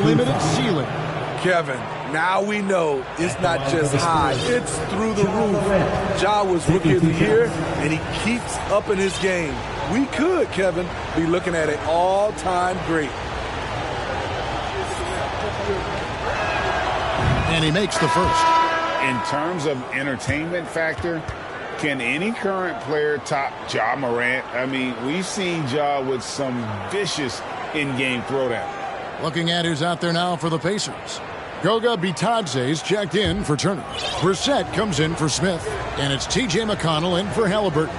unlimited ceiling. Kevin, now we know it's not just high, it's through the roof. Ja was Rookie of the Year, and he keeps upping his game. We could, Kevin, be looking at an all-time great. And he makes the first. In terms of entertainment factor, can any current player top Ja Morant? I mean, we've seen Ja with some vicious in-game throwdown. Looking at who's out there now for the Pacers. Goga Bitadze's checked in for Turner. Brissett comes in for Smith. And it's T.J. McConnell in for Halliburton.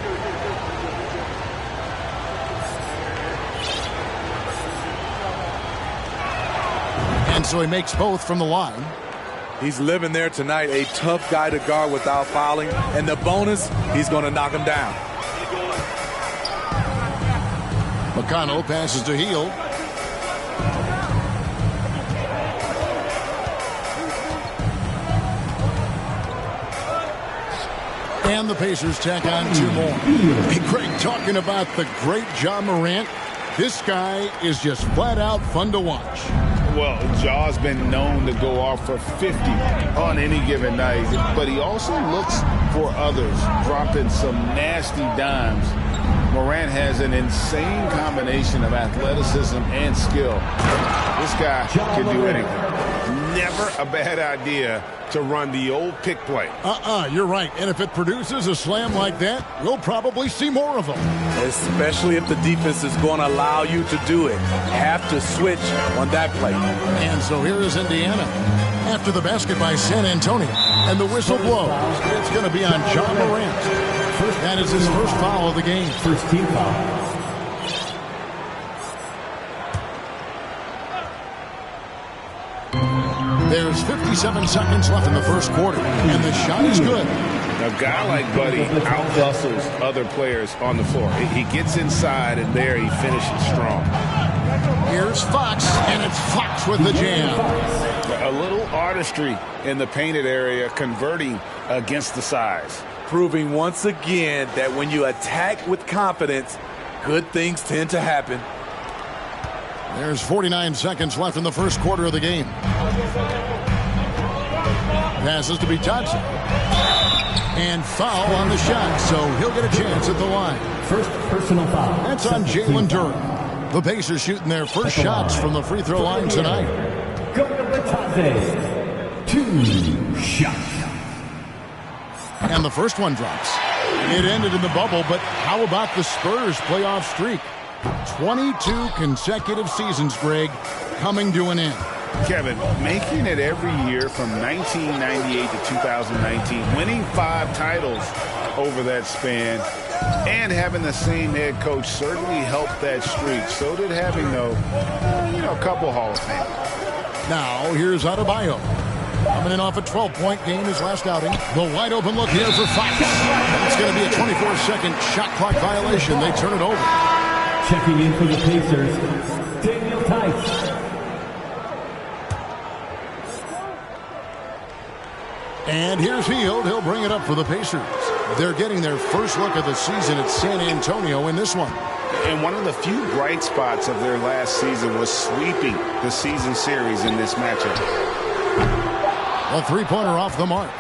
And so he makes both from the line. He's living there tonight, a tough guy to guard without fouling. And the bonus, he's going to knock him down. McConnell passes to Hield. And the Pacers tack on 2 more. Hey, Craig, talking about the great Ja Morant, this guy is just flat out fun to watch. Well, Ja's been known to go off for 50 on any given night, but he also looks for others, dropping some nasty dimes. Morant has an insane combination of athleticism and skill. This guy can do anything. Never a bad idea to run the old pick play. You're right. And if it produces a slam like that, we'll probably see more of them. Especially if the defense is going to allow you to do it. Have to switch on that play. And so here is Indiana. After the basket by San Antonio. And the whistle blows. It's going to be on Ja Morant. That is his first foul of the game. First team foul. There's 57 seconds left in the first quarter, and the shot is good. A guy like Buddy out-hustles other players on the floor. He gets inside, and there he finishes strong. Here's Fox, and it's Fox with the jam. A little artistry in the painted area, converting against the size. Proving once again that when you attack with confidence, good things tend to happen. There's 49 seconds left in the first quarter of the game. Passes to Bitadze. And foul on the shot, so he'll get a chance at the line. First personal foul. That's on Jalen Durham. The Pacers shooting their first shots from the free throw line tonight. Goga Bitadze. 2 shots. And the first one drops. It ended in the bubble, but how about the Spurs playoff streak? 22 consecutive seasons, Greg, coming to an end. Kevin, making it every year from 1998 to 2019, winning 5 titles over that span, and having the same head coach certainly helped that streak. So did having, though, a couple Hall of Fame. Now, here's Adebayo. Coming in off a 12-point game his last outing. The wide open look here for Fox. It's going to be a 24-second shot clock violation. They turn it over. Checking in for the Pacers, Daniel Tice. And here's Hield. He'll bring it up for the Pacers. They're getting their first look of the season at San Antonio in this one. And one of the few bright spots of their last season was sweeping the season series in this matchup. A three-pointer off the mark.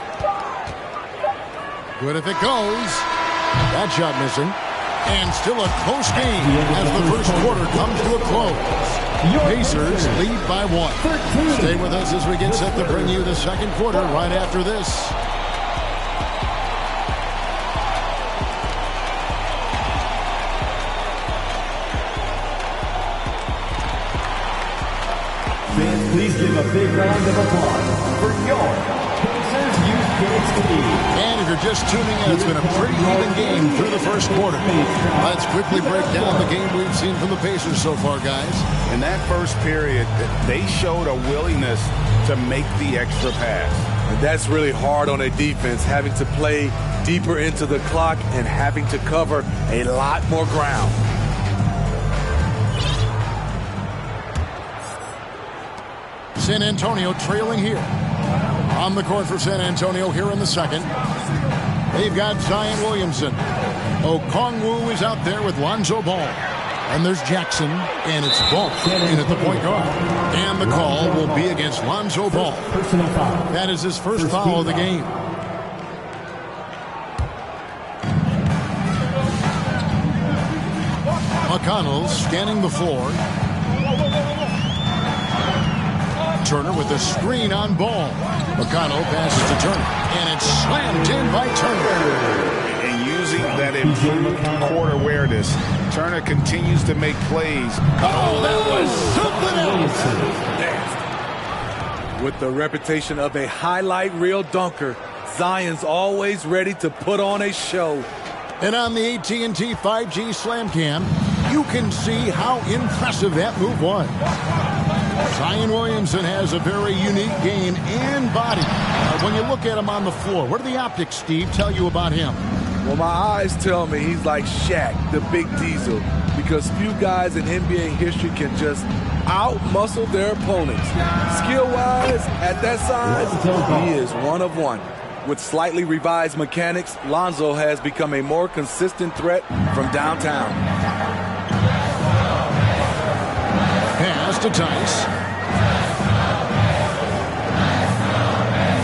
Good if it goes. That shot missing. And still a close game as the first quarter comes to a close. Pacers lead by 1. Stay with us as we get set to bring you the second quarter right after this. Fans, please give a big round of applause for your Pacers Youth Games team. And if you're just tuning in, it's been a pretty even game through the first quarter. Let's quickly break down the game we've seen from the Pacers so far, guys. In that first period, they showed a willingness to make the extra pass. And that's really hard on a defense, having to play deeper into the clock and having to cover a lot more ground. San Antonio trailing here. On the court for San Antonio here in the second. They've got Zion Williamson. Okongwu is out there with Lonzo Ball. And there's Jackson, and it's Ball in at the point guard. And the call will be against Lonzo Ball. That is his first foul of the game. McConnell scanning the floor. Turner with a screen on Ball. McConnell passes to Turner, and it's slammed in by Turner. And using that improved court awareness, Turner continues to make plays. Oh, that was something else. With the reputation of a highlight reel dunker, Zion's always ready to put on a show. And on the AT&T 5G Slam Cam, you can see how impressive that move was. Zion Williamson has a very unique game and body. When you look at him on the floor, what do the optics, Steve, tell you about him? Well, my eyes tell me he's like Shaq, the big diesel, because few guys in NBA history can just out-muscle their opponents. Skill-wise, at that size, he is one of one. With slightly revised mechanics, Lonzo has become a more consistent threat from downtown. Pass to Tice.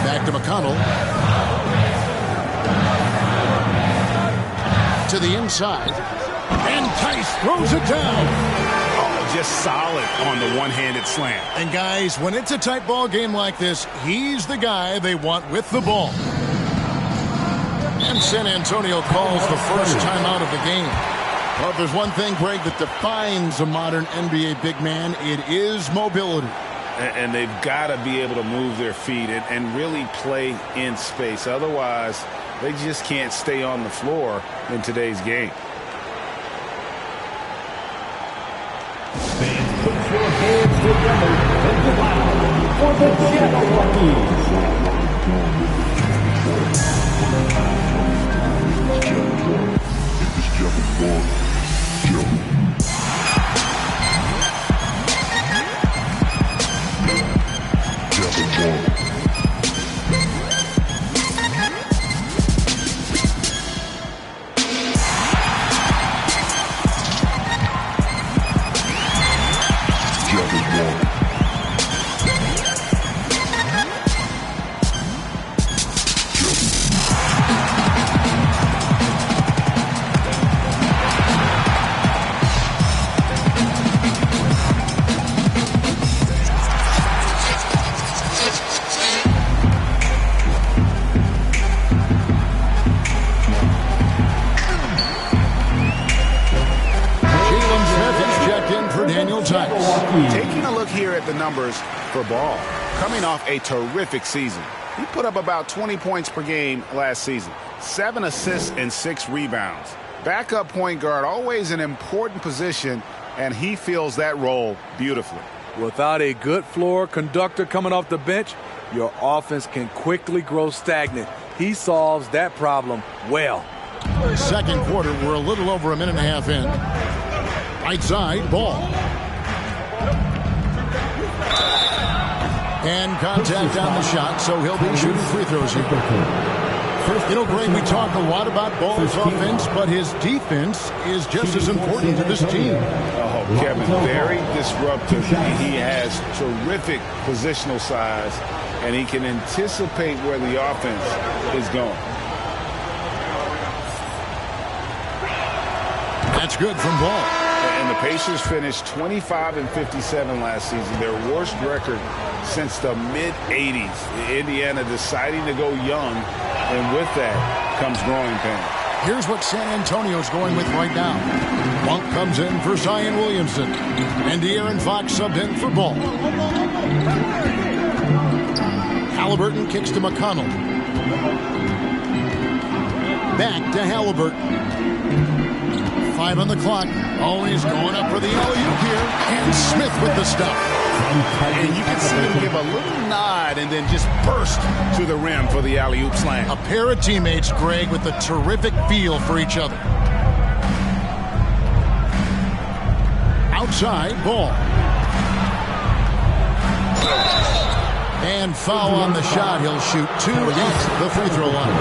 Back to McConnell. To the inside. And Tice throws it down. Oh, just solid on the one-handed slam. And guys, when it's a tight ball game like this, he's the guy they want with the ball. And San Antonio calls the first timeout of the game. Well, if there's one thing, Greg, that defines a modern NBA big man, it is mobility. And they've got to be able to move their feet and really play in space. Otherwise, they just can't stay on the floor in today's game. Fans, put your hands together and give out for the Seattle Rockies. Taking a look here at the numbers for Ball. Coming off a terrific season. He put up about 20 points per game last season. 7 assists and 6 rebounds. Backup point guard, always an important position, and he fills that role beautifully. Without a good floor conductor coming off the bench, your offense can quickly grow stagnant. He solves that problem well. Second quarter, we're a little over a minute and a half in. Right side, Ball. And contact on the shot, so he'll be shooting free throws here. You know, Greg, we talk a lot about Ball's offense, but his defense is just as important to this team. Oh, Kevin, very disruptive. He has terrific positional size, and he can anticipate where the offense is going. That's good from Ball. And the Pacers finished 25-57 last season, their worst record since the mid-'80s. Indiana deciding to go young, and with that comes growing pains. Here's what San Antonio's going with right now. Monk comes in for Zion Williamson, and De'Aaron Fox subbed in for Ball. Halliburton kicks to McConnell. Back to Halliburton. 5 on the clock. Always going up for the alley-oop here. And Smith with the stop. And you can see him give a little nod and then just burst to the rim for the alley-oop slam. A pair of teammates, Greg, with a terrific feel for each other. Outside, Ball. And foul on the shot. He'll shoot 2 against the free throw line.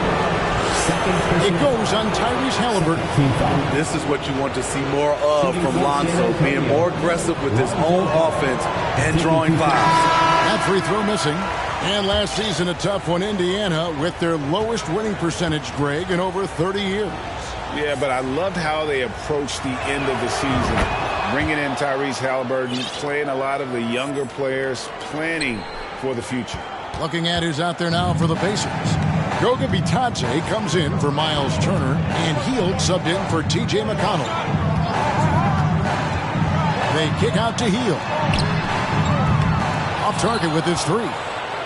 It goes on Tyrese Halliburton. This is what you want to see more of from Lonzo, being more aggressive with his own offense and drawing fouls. That free throw missing. And last season, a tough one, Indiana, with their lowest winning percentage, Greg, in over 30 years. Yeah, but I loved how they approached the end of the season. Bringing in Tyrese Halliburton, playing a lot of the younger players, planning for the future. Looking at who's out there now for the Pacers. Goga Bitadze comes in for Miles Turner, and Hield subbed in for T.J. McConnell. They kick out to Hield. Off target with his three.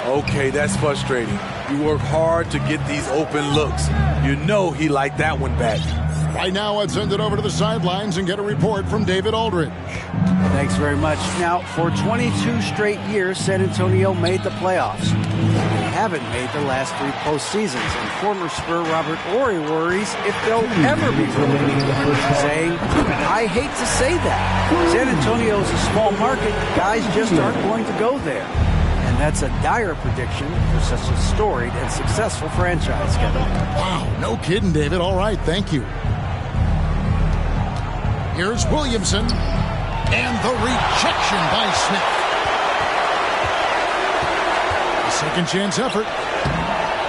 Okay, that's frustrating. You work hard to get these open looks. You know he liked that one back. Right now, let's send it over to the sidelines and get a report from David Aldridge. Thanks very much. Now, for 22 straight years, San Antonio made the playoffs. They haven't made the last 3 postseasons, and former Spur Robert Horry worries if they'll ever be relevant, saying, I hate to say that. San Antonio is a small market. Guys just aren't going to go there. And that's a dire prediction for such a storied and successful franchise, Kevin. Wow, no kidding, David. All right, thank you. Here's Williamson, and the rejection by Smith. A second chance effort,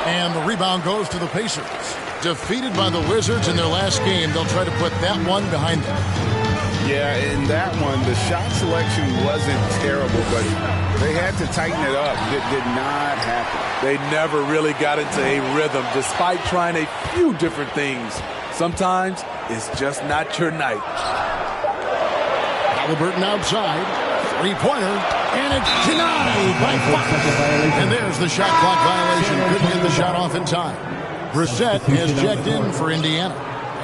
and the rebound goes to the Pacers. Defeated by the Wizards in their last game, they'll try to put that one behind them. Yeah, in that one, the shot selection wasn't terrible, but they had to tighten it up. It did not happen. They never really got into a rhythm, despite trying a few different things. Sometimes it's just not your night. Halliburton outside, three-pointer, and it's denied by Fox. And there's the shot clock violation. Couldn't get the shot off in time. Brissett has checked in for Indiana.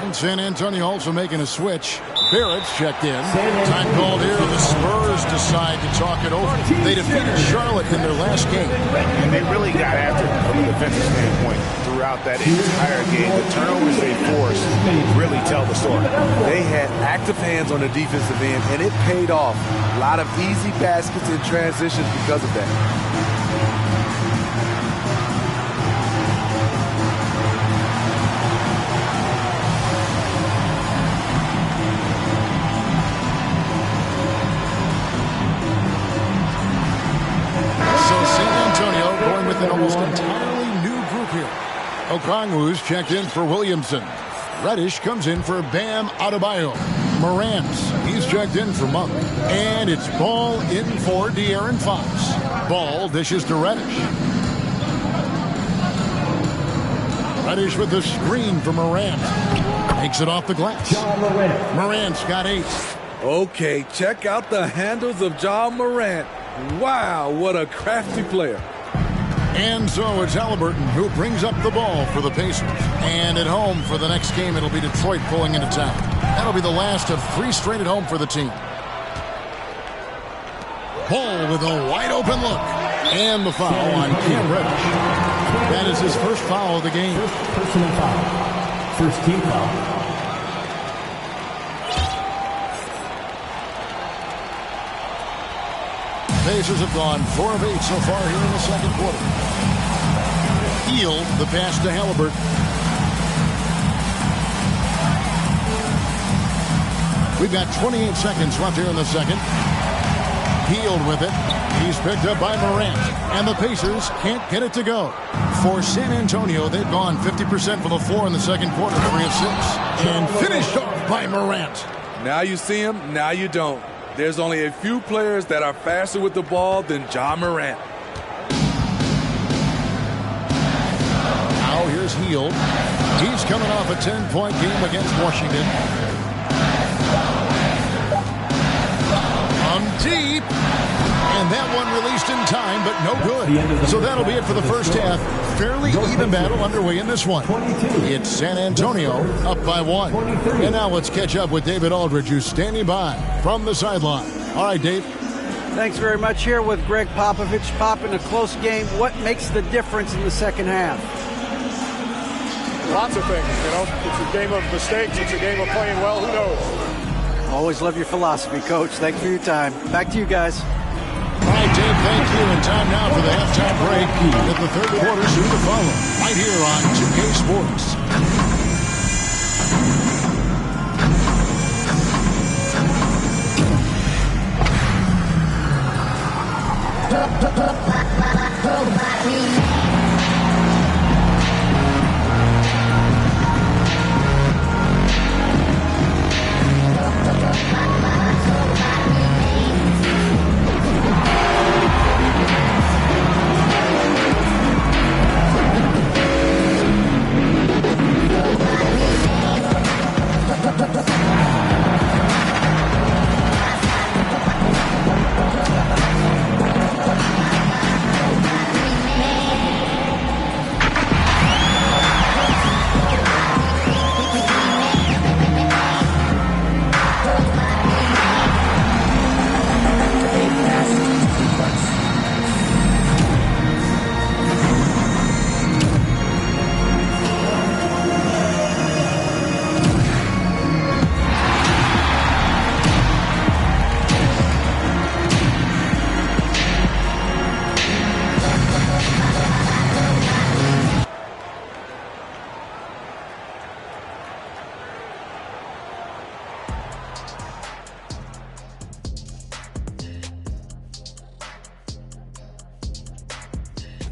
And San Antonio also making a switch. Barrett's checked in. Time called here. The Spurs decide to talk it over. They defeated Charlotte in their last game. And they really got after it from a defensive standpoint throughout that entire game. The turnovers they forced really tell the story. They had active hands on the defensive end, and it paid off. A lot of easy baskets and transitions because of that. An almost entirely new group here. Okongwu's checked in for Williamson. Reddish comes in for Bam Adebayo. Morant's, he's checked in for Monk. And it's Ball in for De'Aaron Fox. Ball dishes to Reddish. Reddish with the screen for Morant. Takes it off the glass. Morant's got 8. Okay, check out the handles of Ja Morant. Wow, what a crafty player. And so it's Halliburton who brings up the ball for the Pacers. And at home for the next game, it'll be Detroit pulling into town. That'll be the last of 3 straight at home for the team. Ball with a wide open look. And the foul on Cam Reddish. That is his first foul of the game. First personal foul. First team foul. Pacers have gone 4 of 8 so far here in the second quarter. Hield the pass to Halliburton. We've got 28 seconds left here in the second. Hield with it. He's picked up by Morant. And the Pacers can't get it to go. For San Antonio, they've gone 50% from the floor in the second quarter, 3 of 6. And finished off by Morant. Now you see him, now you don't. There's only a few players that are faster with the ball than Ja Morant. Now here's Hield. He's coming off a 10-point game against Washington. From deep. And that one released in time, but no good. So that'll be it for the first half. Fairly even battle underway in this one. It's San Antonio up by 1. And now let's catch up with David Aldridge, who's standing by from the sideline. All right, Dave. Thanks very much. Here with Greg Popovich. Pop, in a close game, what makes the difference in the second half? Lots of things, you know. It's a game of mistakes. It's a game of playing well. Who knows? Always love your philosophy, Coach. Thanks for your time. Back to you guys. All right, Dave, thank you. And time now for the halftime halftime break, with the third quarter soon to follow, right here on 2K Sports.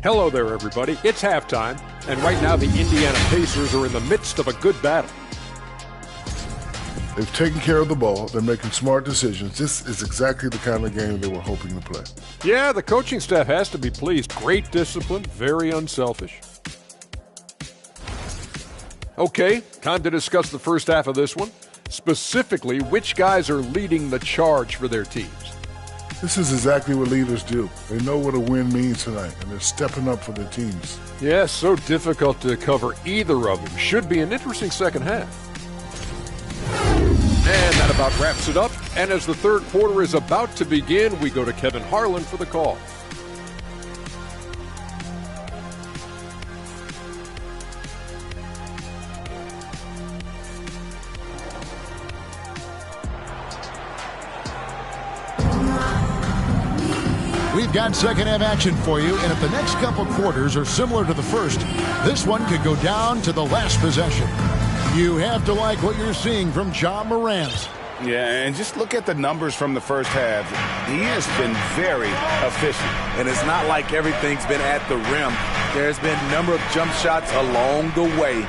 Hello there, everybody. It's halftime, and right now the Indiana Pacers are in the midst of a good battle. They've taken care of the ball. They're making smart decisions. This is exactly the kind of game they were hoping to play. Yeah, the coaching staff has to be pleased. Great discipline, very unselfish. Okay, time to discuss the first half of this one. Specifically, which guys are leading the charge for their teams. This is exactly what leaders do. They know what a win means tonight, and they're stepping up for their teams. Yeah, so difficult to cover either of them. Should be an interesting second half. And that about wraps it up. And as the third quarter is about to begin, we go to Kevin Harlan for the call. We've got second half action for you, and if the next couple quarters are similar to the first, this one could go down to the last possession. You have to like what you're seeing from Ja Morant. Yeah, and just look at the numbers from the first half. He has been very efficient. And it's not like everything's been at the rim. There's been a number of jump shots along the way.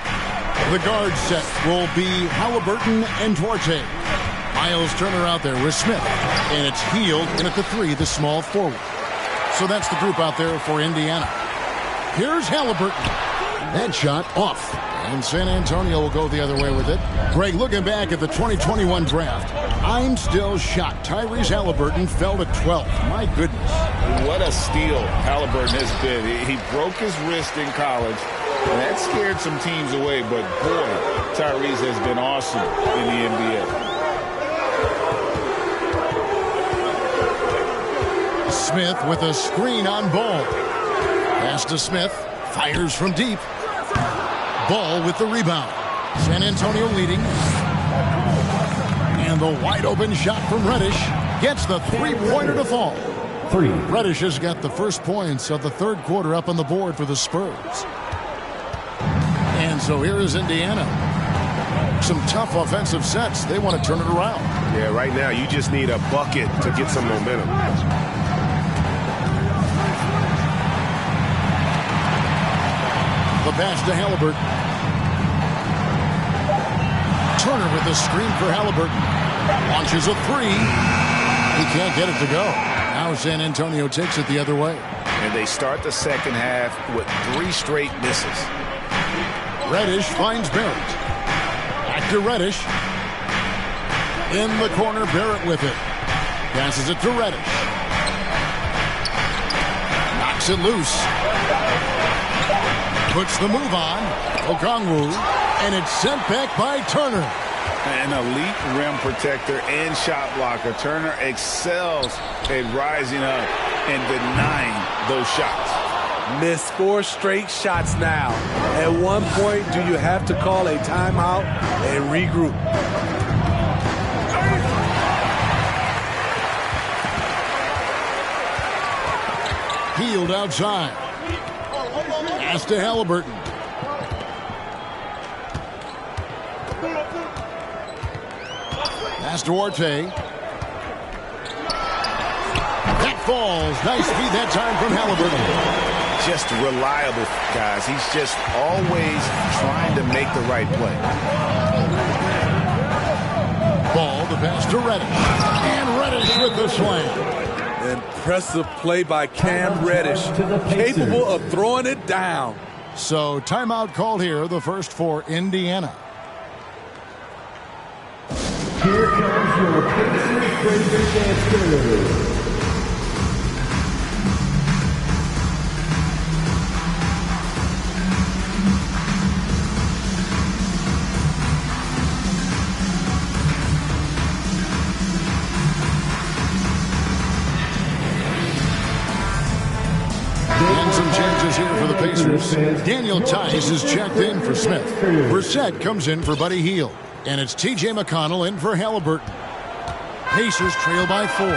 The guard set will be Halliburton and Duarte. Miles Turner out there with Smith. And it's Hield in at the three, the small forward. So that's the group out there for Indiana. Here's Halliburton. That shot off. And San Antonio will go the other way with it. Greg, looking back at the 2021 draft, I'm still shocked. Tyrese Halliburton fell to 12th. My goodness. What a steal Halliburton has been. He broke his wrist in college, and that scared some teams away. But, boy, Tyrese has been awesome in the NBA. Smith with a screen on Ball. Pass to Smith. Fires from deep. Ball with the rebound. San Antonio leading. And the wide open shot from Reddish gets the three-pointer to fall. Reddish has got the first points of the third quarter up on the board for the Spurs. And so here is Indiana. Some tough offensive sets. They want to turn it around. Yeah, right now you just need a bucket to get some momentum. The pass to Halliburton. Turner with the screen for Halliburton. Launches a three. He can't get it to go. Now San Antonio takes it the other way. And they start the second half with 3 straight misses. Reddish finds Barrett. Back to Reddish. In the corner, Barrett with it. Passes it to Reddish. Knocks it loose. Puts the move on. Okongwu. And it's sent back by Turner. An elite rim protector and shot blocker. Turner excels at rising up and denying those shots. Missed 4 straight shots now. At one point, do you have to call a timeout and regroup? Field outside. Pass to Halliburton. Pass to Duarte. That falls. Nice feed that time from Halliburton. Just reliable, guys. He's just always trying to make the right play. Ball, the pass to Reddish. And Reddish with the slam. Impressive play by Cam Reddish. Capable of throwing it down. So timeout called here, the first for Indiana. Here comes your Pacers. And some changes here for the Pacers. Daniel Tice is checked in for Smith. Brissett comes in for Buddy Hield. And it's T.J. McConnell in for Halliburton. Pacers trail by 4.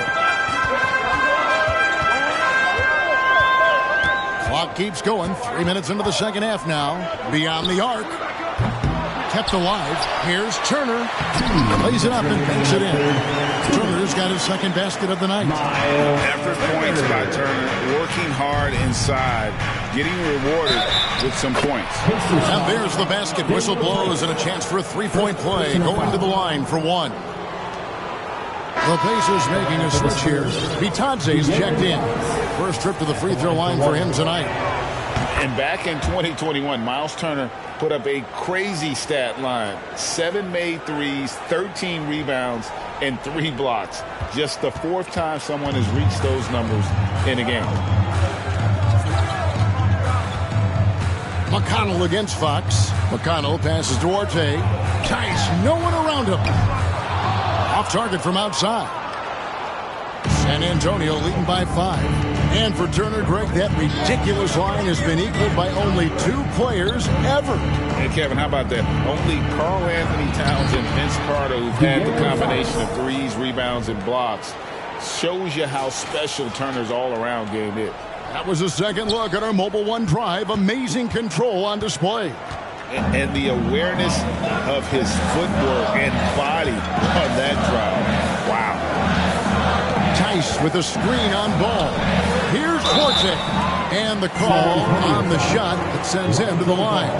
Clock keeps going. 3 minutes into the second half now. Beyond the arc. Kept alive. Here's Turner. Lays it up and banks it in. Turner's got his second basket of the night. Effort points by Turner. Working hard inside. Getting rewarded with some points. And there's the basket. Whistle blows and a chance for a three-point play. Going to the line for one. The Pacers making a switch here. Bitadze's checked in. First trip to the free throw line for him tonight. And back in 2021, Miles Turner put up a crazy stat line. 7 made threes, 13 rebounds, and 3 blocks. Just the 4th time someone has reached those numbers in a game. McConnell against Fox. McConnell passes to Duarte. Tice, no one around him. Off target from outside. San Antonio leading by 5. And for Turner, Greg, that ridiculous line has been equaled by only 2 players ever. Hey, Kevin, how about that? Only Karl Anthony Towns and Vince Carter, who've had the combination of threes, rebounds, and blocks, shows you how special Turner's all-around game is. That was a second look at our Mobile One drive. Amazing control on display. And the awareness of his footwork and body on that drive. Wow. Tice with a screen on ball. Here's Duarte. And the call on the shot that sends him to the line.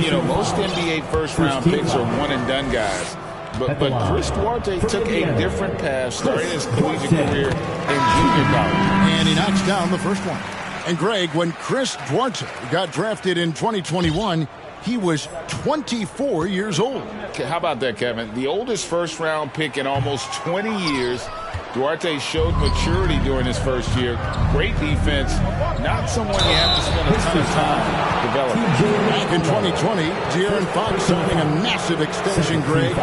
You know, most NBA first-round picks are one-and-done guys. But Chris Duarte took a different path, starting his collegiate career in junior college. And he knocks down the first one. And Greg, when Chris Duarte got drafted in 2021, he was 24 years old. How about that, Kevin? The oldest first-round pick in almost 20 years. Duarte showed maturity during his first year. Great defense. Not someone you have to spend a ton of time developing. Back in 2020, De'Aaron Fox signing a massive extension, Greg.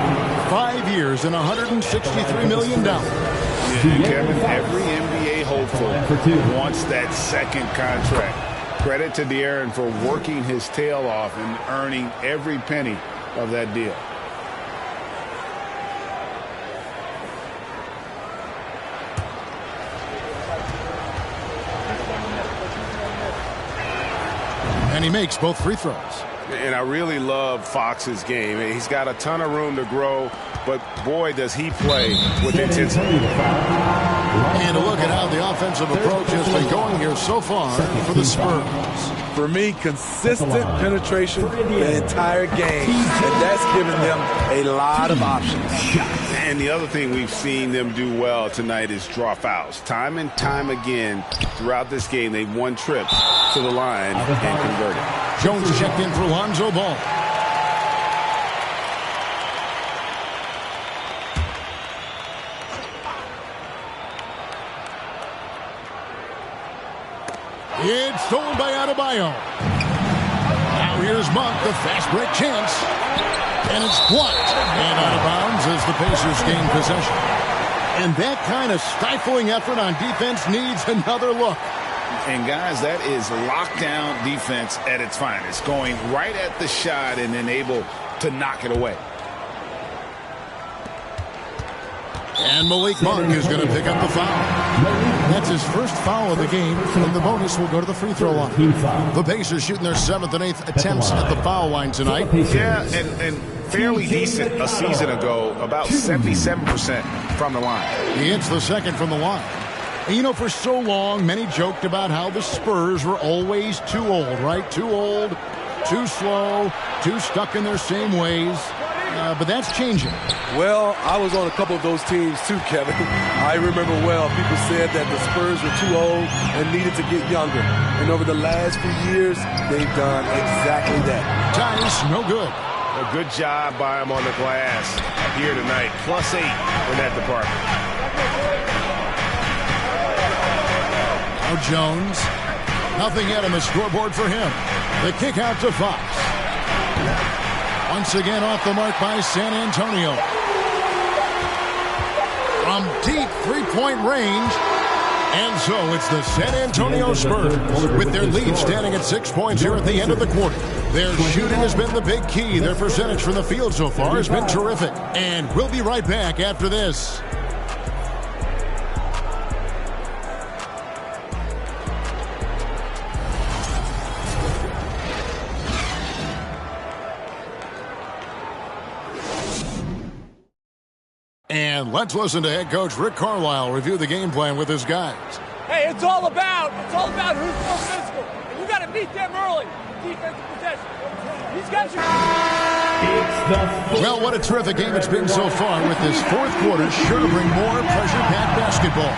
5 years and $163 million. Yeah, Kevin, every NBA hopeful wants that second contract. Credit to De'Aaron for working his tail off and earning every penny of that deal. And he makes both free throws. And I really love Fox's game. He's got a ton of room to grow, but boy, does he play with intensity. And a look at how the offensive approach has been going here so far for the Spurs. For me, consistent penetration the entire game, and that's given them a lot of options. And the other thing we've seen them do well tonight is draw fouls. Time and time again throughout this game, they've won trips to the line and converted. Jones checked in for Lonzo Ball. It's stolen by Adebayo. Now here's Monk, the fast break chance. And it's blocked. And out of bounds as the Pacers gain possession. And that kind of stifling effort on defense needs another look. And, guys, that is lockdown defense at its finest. Going right at the shot and then able to knock it away. And Malik Monk is going to pick up the foul. That's his first foul of the game, and the bonus will go to the free throw line. The Pacers shooting their 7th and 8th attempts at the foul line tonight. Yeah, and fairly decent a season ago, about 77% from the line. He hits the second from the line. And you know, for so long, many joked about how the Spurs were always too old, right? Too old, too slow, too stuck in their same ways. But that's changing. Well, I was on a couple of those teams too, Kevin. I remember well people said that the Spurs were too old and needed to get younger. And over the last few years, they've done exactly that. Tice, no good. A good job by him on the glass here tonight. +8 in that department. Now Jones. Nothing yet on the scoreboard for him. The kick out to Fox. Once again off the mark by San Antonio. From deep three-point range. And so it's the San Antonio Spurs with their lead standing at 6 points here at the end of the quarter. Their shooting has been the big key. Their percentage from the field so far has been terrific. And we'll be right back after this. And let's listen to head coach Rick Carlisle review the game plan with his guys. Hey, it's all about who's more physical. And you got to beat them early. Defensive possession. These guys are... Well, what a terrific game it's been so far with this fourth quarter sure to bring more pressure-packed basketball.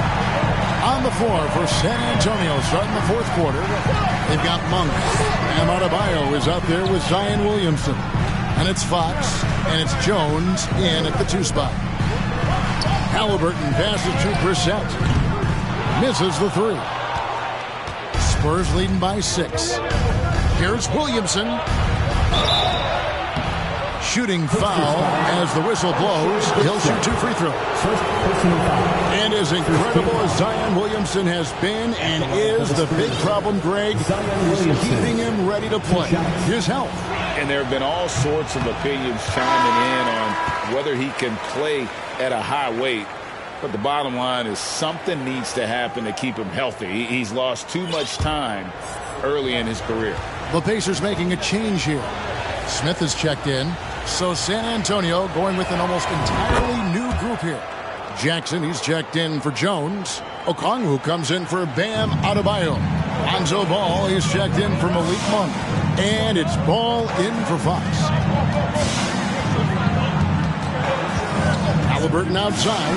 On the floor for San Antonio starting the fourth quarter, they've got Monk. And Adebayo is out there with Zion Williamson. And it's Fox, and it's Jones in at the 2 spot. Halliburton passes to Brissett. Misses the 3. Spurs leading by 6. Here's Williamson. Shooting foul as the whistle blows. He'll shoot 2 free throws. And as incredible as Zion Williamson has been and is, the big problem, Greg, is keeping him ready to play. His health. And there have been all sorts of opinions chiming in on whether he can play at a high weight. But the bottom line is something needs to happen to keep him healthy. He's lost too much time early in his career. The Pacers making a change here. Smith is checked in. So San Antonio going with an almost entirely new group here. Jackson, he's checked in for Jones. Okongwu comes in for Bam Adebayo. Lonzo Ball, he's checked in for Malik Monk. And it's Ball in for Fox. Halliburton outside.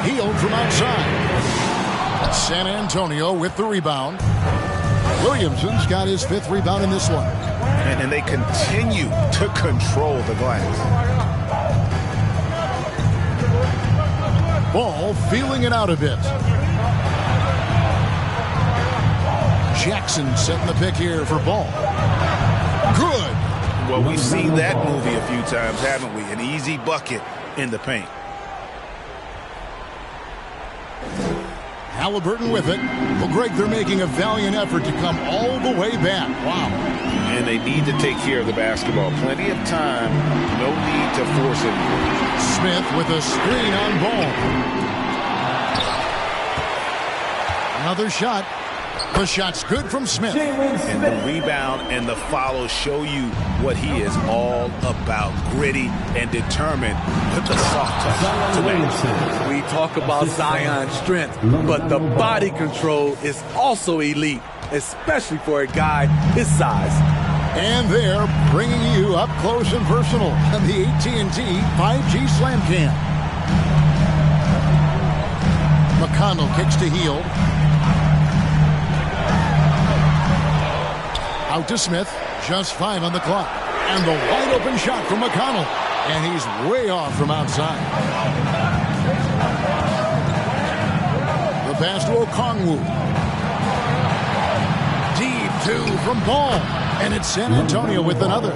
Healed from outside. San Antonio with the rebound. Williamson's got his 5th rebound in this one. And they continue to control the glass. Ball feeling it out a bit. Jackson setting the pick here for Ball. Good. Well, we've seen that movie a few times, haven't we? An easy bucket in the paint. Halliburton with it. Well, Greg, they're making a valiant effort to come all the way back. Wow. And they need to take care of the basketball. Plenty of time. No need to force it. Smith with a screen on Ball. Another shot. The shot's good from Smith. And the rebound and the follow show you what he is all about. Gritty and determined with the soft touch to make. We talk about Zion's strength, but the body control is also elite, especially for a guy his size. And they're bringing you up close and personal on the AT&T 5G Slam Cam. McConnell kicks to Hield. Out to Smith, just 5 on the clock. And the wide open shot from McConnell. And he's way off from outside. The pass to Okongwu. Deep 2 from Ball. And it's San Antonio with another.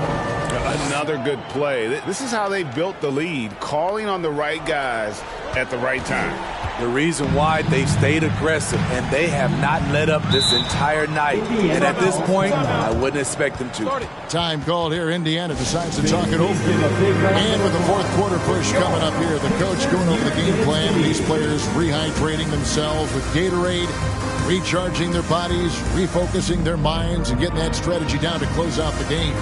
Another good play. This is how they built the lead, calling on the right guys at the right time. The reason why they stayed aggressive, and they have not let up this entire night. And at this point, I wouldn't expect them to. Time called here. Indiana decides to talk it over. And with the fourth quarter push coming up here, the coach going over the game plan. These players rehydrating themselves with Gatorade, recharging their bodies, refocusing their minds, and getting that strategy down to close out the game.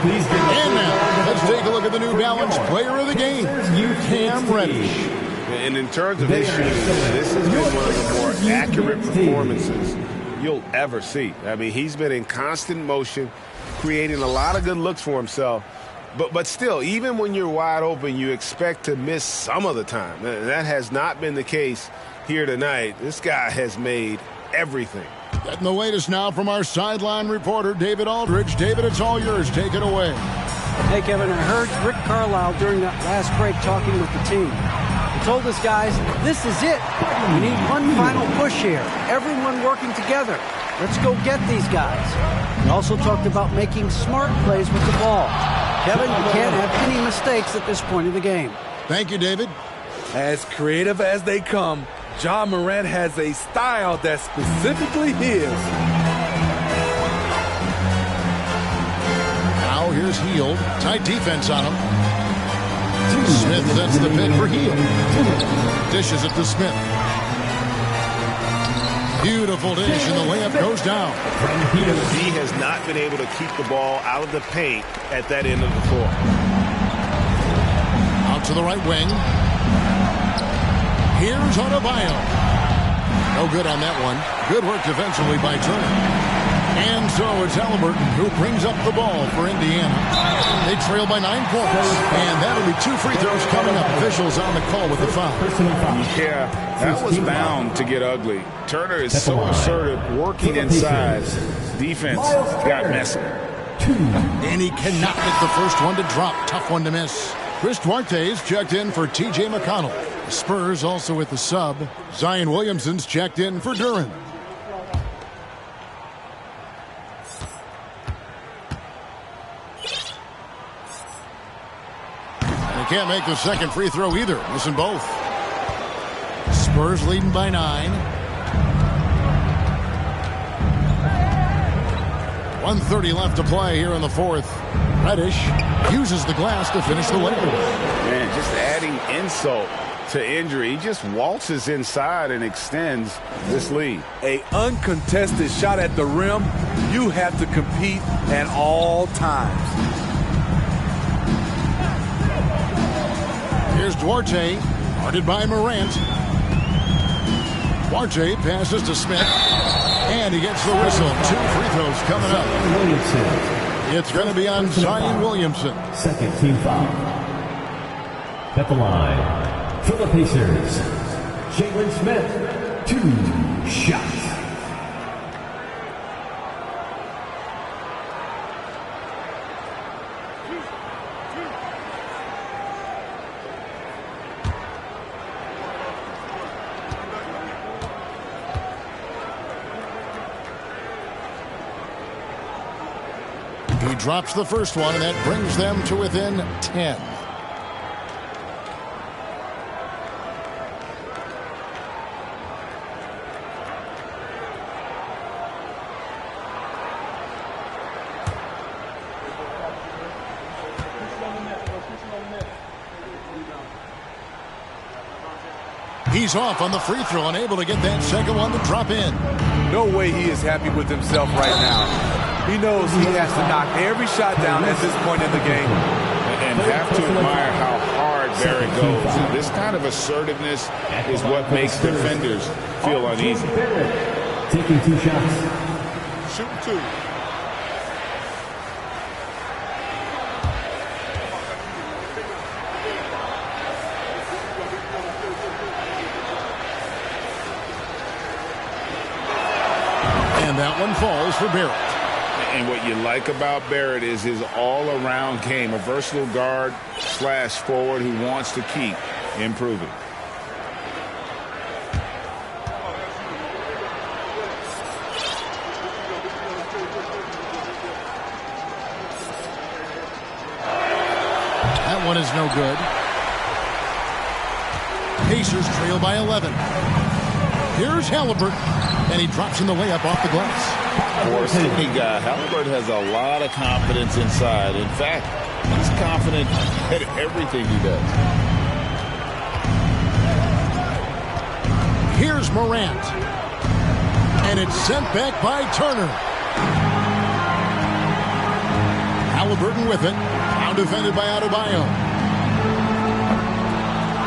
And now, let's take a look at the New Balance player of the game, Cam Reddish. And in terms of his shooting, this has been one of the more accurate performances you'll ever see. I mean, he's been in constant motion, creating a lot of good looks for himself. But still, even when you're wide open, you expect to miss some of the time. That has not been the case here tonight. This guy has made everything. Getting the latest now from our sideline reporter, David Aldridge. David, it's all yours. Take it away. Hey, Kevin, I heard Rick Carlisle during that last break talking with the team. He told us guys, this is it. We need one final push here. Everyone working together. Let's go get these guys. He also talked about making smart plays with the ball. Kevin, you can't have any mistakes at this point of the game. Thank you, David. As creative as they come, Ja Morant has a style that's specifically his. Now here's Hield. Tight defense on him. Smith sets the pick for Hield. Dishes it to Smith. Beautiful dish, and the layup goes down. He has not been able to keep the ball out of the paint at that end of the floor. Out to the right wing. Here's Adebayo. No good on that one. Good work defensively by Turner. And so it's Halliburton who brings up the ball for Indiana. They trail by 9 points. And that'll be 2 free throws coming up. Officials on the call with the foul. Yeah, that was bound to get ugly. Turner is so assertive, working inside. Defense got messy. And he cannot get the first one to drop. Tough one to miss. Chris Duarte's checked in for T.J. McConnell. The Spurs also with the sub. Zion Williamson's checked in for Duran. They can't make the second free throw either. Missing both. Spurs leading by 9. 1:30 left to play here in the fourth. Reddish uses the glass to finish the layup. Man, just adding insult to injury. He just waltzes inside and extends this lead. An uncontested shot at the rim, you have to compete at all times. Here's Duarte, guarded by Morant. Duarte passes to Smith, and he gets the whistle. 2 free throws coming up. It's going to be on Zion Williamson. Second team foul. At the line, for the Pacers, Jalen Smith, 2 shots. He drops the first one, and that brings them to within 10. He's off on the free throw and able to get that second one to drop in. No way he is happy with himself right now. He knows he has to knock every shot down at this point in the game. And have to admire how hard Barrett goes. And this kind of assertiveness is what makes defenders feel uneasy. Taking 2 shots. Shoot 2. And that one falls for Barrett. And what you like about Barrett is his all-around game, a versatile guard / forward who wants to keep improving. That one is no good. Pacers trail by 11. Here's Halliburton, and he drops in the layup off the glass. For a skinny guy, Halliburton has a lot of confidence inside. In fact, he's confident at everything he does. Here's Morant, and it's sent back by Turner. Halliburton with it, now defended by Adebayo.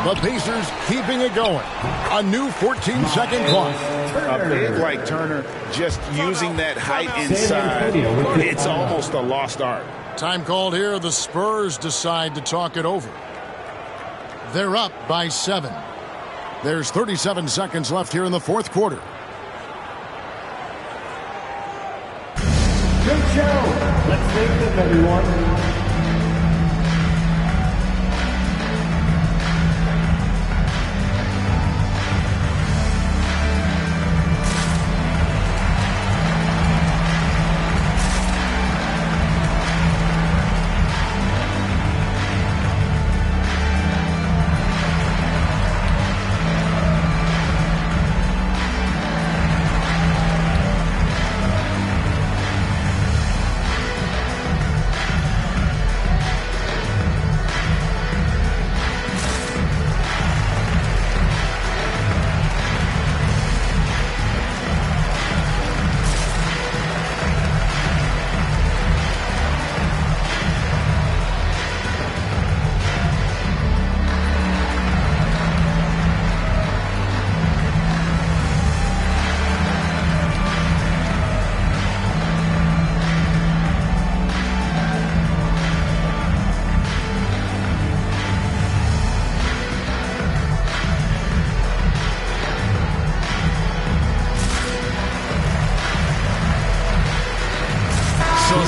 The Pacers keeping it going. A new 14-second clock. A big like Turner, just using that height inside, it's almost a lost art. Time called here. The Spurs decide to talk it over. They're up by 7. There's 37 seconds left here in the fourth quarter. Great show. Let's thank them, everyone.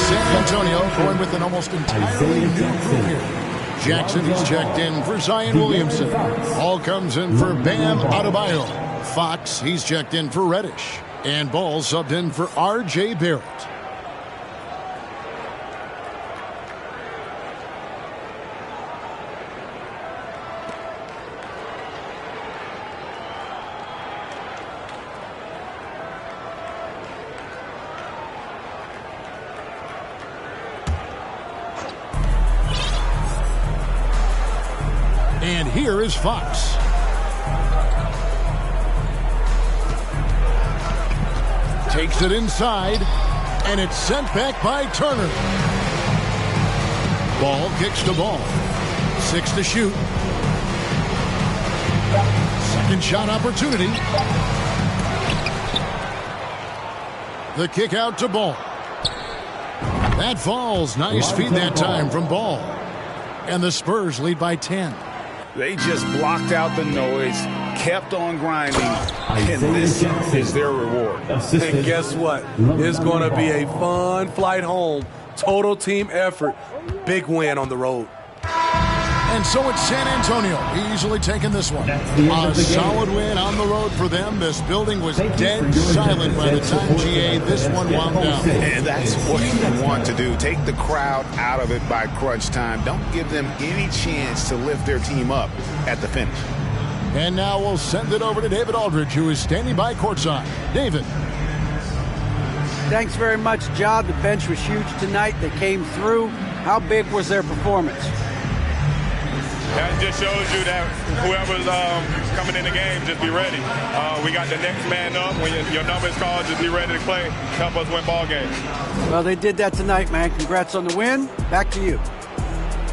San Antonio going with an almost entirely new group here. Jackson is checked in for Zion Williamson. Hall comes in for Bam Adebayo. Fox, he's checked in for Reddish. And Ball subbed in for R.J. Barrett. And here is Fox. Takes it inside, and it's sent back by Turner. Ball kicks to Ball. 6 to shoot. Second shot opportunity. The kick out to Ball. That falls. Nice feed that time from Ball. And the Spurs lead by 10. They just blocked out the noise, kept on grinding, and this is their reward. And guess what? It's going to be a fun flight home. Total team effort. Big win on the road. And so it's San Antonio easily taking this one. A solid win on the road for them. This building was dead silent by the time GA this one wound down. And that's what you want to do. Take the crowd out of it by crunch time. Don't give them any chance to lift their team up at the finish. And now we'll send it over to David Aldridge, who is standing by courtside. David. Thanks very much, Ja. The bench was huge tonight. They came through. How big was their performance? That just shows you that whoever's coming in the game, just be ready. We got the next man up. When your number is called, just be ready to play. Help us win ball games. Well, they did that tonight, man. Congrats on the win. Back to you.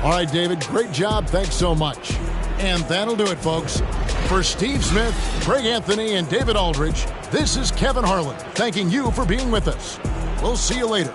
All right, David, great job. Thanks so much. And that'll do it, folks. For Steve Smith, Greg Anthony, and David Aldridge, this is Kevin Harlan thanking you for being with us. We'll see you later.